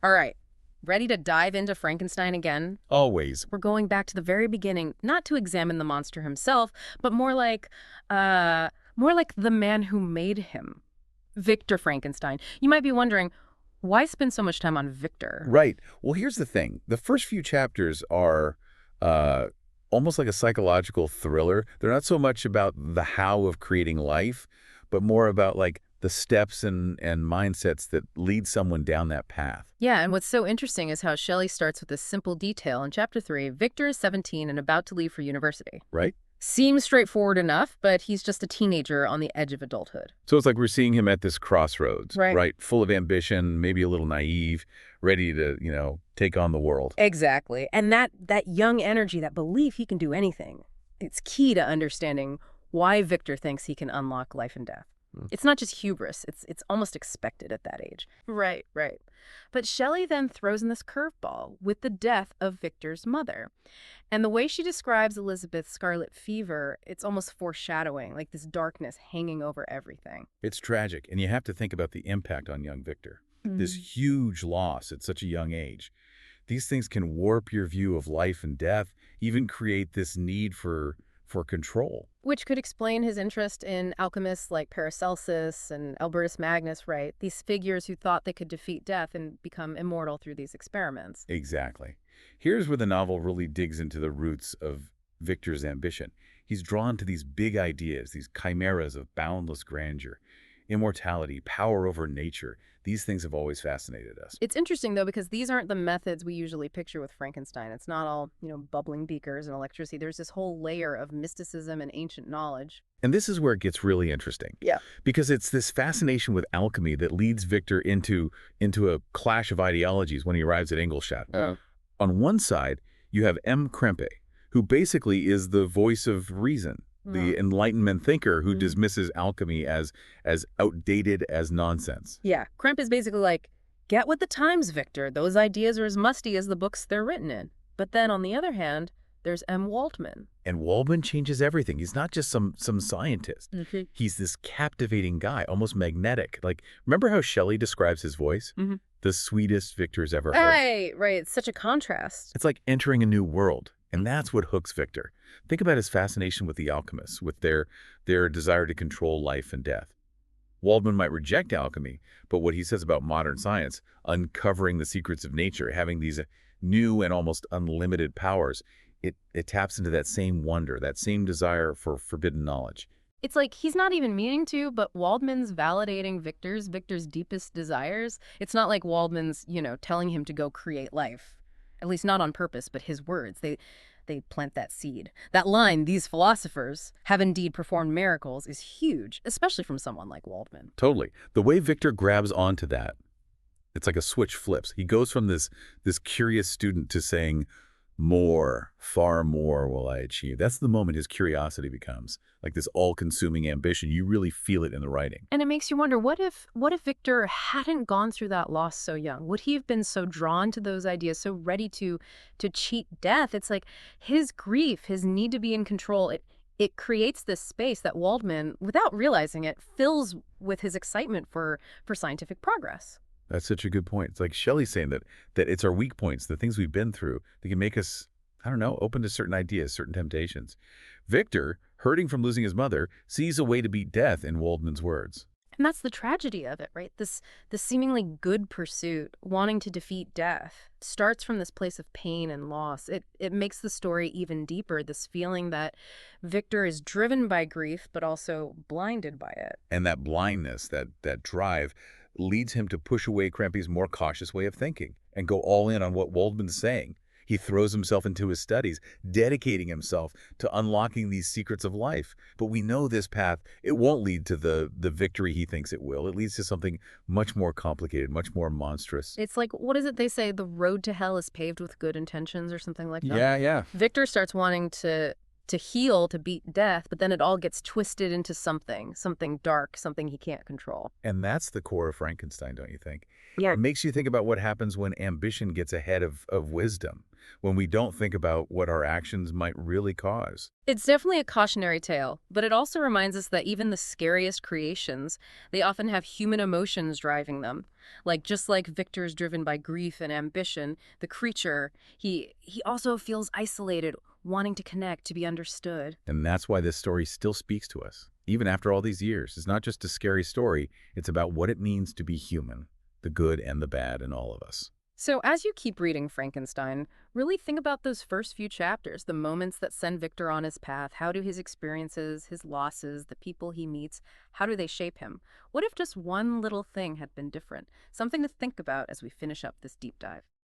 All right, ready to dive into Frankenstein again? Always. We're going back to the very beginning, not to examine the monster himself, but more like the man who made him, Victor Frankenstein. You might be wondering, why spend so much time on Victor? Right. Well, here's the thing. The first few chapters are uh, almost like a psychological thriller. They're not so much about the how of creating life, but more about like the steps and mindsets that lead someone down that path, Yeah, and what's so interesting is how Shelley starts with this simple detail. In chapter 3, Victor is 17 and about to leave for university. right? Seems straightforward enough, but he's just a teenager on the edge of adulthood. So it's like we're seeing him at this crossroads, Right. right? Full of ambition, maybe a little naive, ready to, take on the world. Exactly. And that young energy, that belief he can do anything, it's key to understanding why Victor thinks he can unlock life and death. It's not just hubris, it's almost expected at that age. Right, right. But Shelley then throws in this curveball with the death of Victor's mother. And the way she describes Elizabeth's scarlet fever, it's almost foreshadowing, like this darkness hanging over everything. It's tragic, and you have to think about the impact on young Victor. This huge loss at such a young age. These things can warp your view of life and death, even create this need for control. Which could explain his interest in alchemists like Paracelsus and Albertus Magnus, right? These figures who thought they could defeat death and become immortal through these experiments. Exactly. Here's where the novel really digs into the roots of Victor's ambition. He's drawn to these big ideas, these chimeras of boundless grandeur, immortality, power over nature. These things have always fascinated us. It's interesting, though, because these aren't the methods we usually picture with Frankenstein. It's not all, bubbling beakers and electricity. There's this whole layer of mysticism and ancient knowledge. And this is where it gets really interesting. Yeah. Because it's this fascination with alchemy that leads Victor into a clash of ideologies when he arrives at Ingolstadt. On one side, you have M. Krempe, who basically is the voice of reason, the Enlightenment thinker who dismisses alchemy as outdated as nonsense. Yeah. Kremp is basically like, get with the times, Victor. Those ideas are as musty as the books they're written in. But then, on the other hand, there's M. Waldman. And Waldman changes everything. He's not just some scientist. He's this captivating guy, almost magnetic. Like, remember how Shelley describes his voice? The sweetest Victor's ever heard. Right, right. It's such a contrast. It's like entering a new world. And that's what hooks Victor. Think about his fascination with the alchemists, with their desire to control life and death. Waldman might reject alchemy, but what he says about modern science, uncovering the secrets of nature, having these new and almost unlimited powers, it taps into that same wonder, that same desire for forbidden knowledge. It's like he's not even meaning to, but Waldman's validating Victor's deepest desires. It's not like Waldman's, telling him to go create life. At least not on purpose, but his words. They plant that seed. That line, these philosophers have indeed performed miracles, is huge, especially from someone like Waldman. Totally. The way Victor grabs onto that, it's like a switch flips. He goes from this curious student to saying, more, far more will I achieve. That's the moment his curiosity becomes like this all-consuming ambition. You really feel it in the writing. And it makes you wonder, what if Victor hadn't gone through that loss so young? Would he have been so drawn to those ideas, so ready to cheat death? It's like his grief, his need to be in control, it creates this space that Waldman, without realizing it, fills with his excitement for scientific progress. That's such a good point. It's like Shelley's saying that it's our weak points, the things we've been through, that can make us, I don't know, open to certain ideas, certain temptations. Victor, hurting from losing his mother, sees a way to beat death in Waldman's words. And that's the tragedy of it, right? This seemingly good pursuit, wanting to defeat death, starts from this place of pain and loss. It makes the story even deeper, this feeling that Victor is driven by grief, but also blinded by it. And that blindness, that drive, leads him to push away Krempe's more cautious way of thinking and go all in on what Waldman's saying. He throws himself into his studies, dedicating himself to unlocking these secrets of life. But we know this path, it won't lead to the victory he thinks it will. It leads to something much more complicated, much more monstrous. It's like, what is it they say? The road to hell is paved with good intentions or something like that? Yeah. Victor starts wanting to to heal, to beat death, but then it all gets twisted into something dark, something he can't control. And that's the core of Frankenstein, don't you think? Yeah. It makes you think about what happens when ambition gets ahead of wisdom, when we don't think about what our actions might really cause. It's definitely a cautionary tale, but it also reminds us that even the scariest creations, they often have human emotions driving them. Just like Victor's driven by grief and ambition, the creature, he also feels isolated, wanting to connect, to be understood. And that's why this story still speaks to us, even after all these years. It's not just a scary story, it's about what it means to be human, the good and the bad in all of us. So as you keep reading Frankenstein, really think about those first few chapters, the moments that send Victor on his path. How do his experiences, his losses, the people he meets, how do they shape him? What if just one little thing had been different? Something to think about as we finish up this deep dive.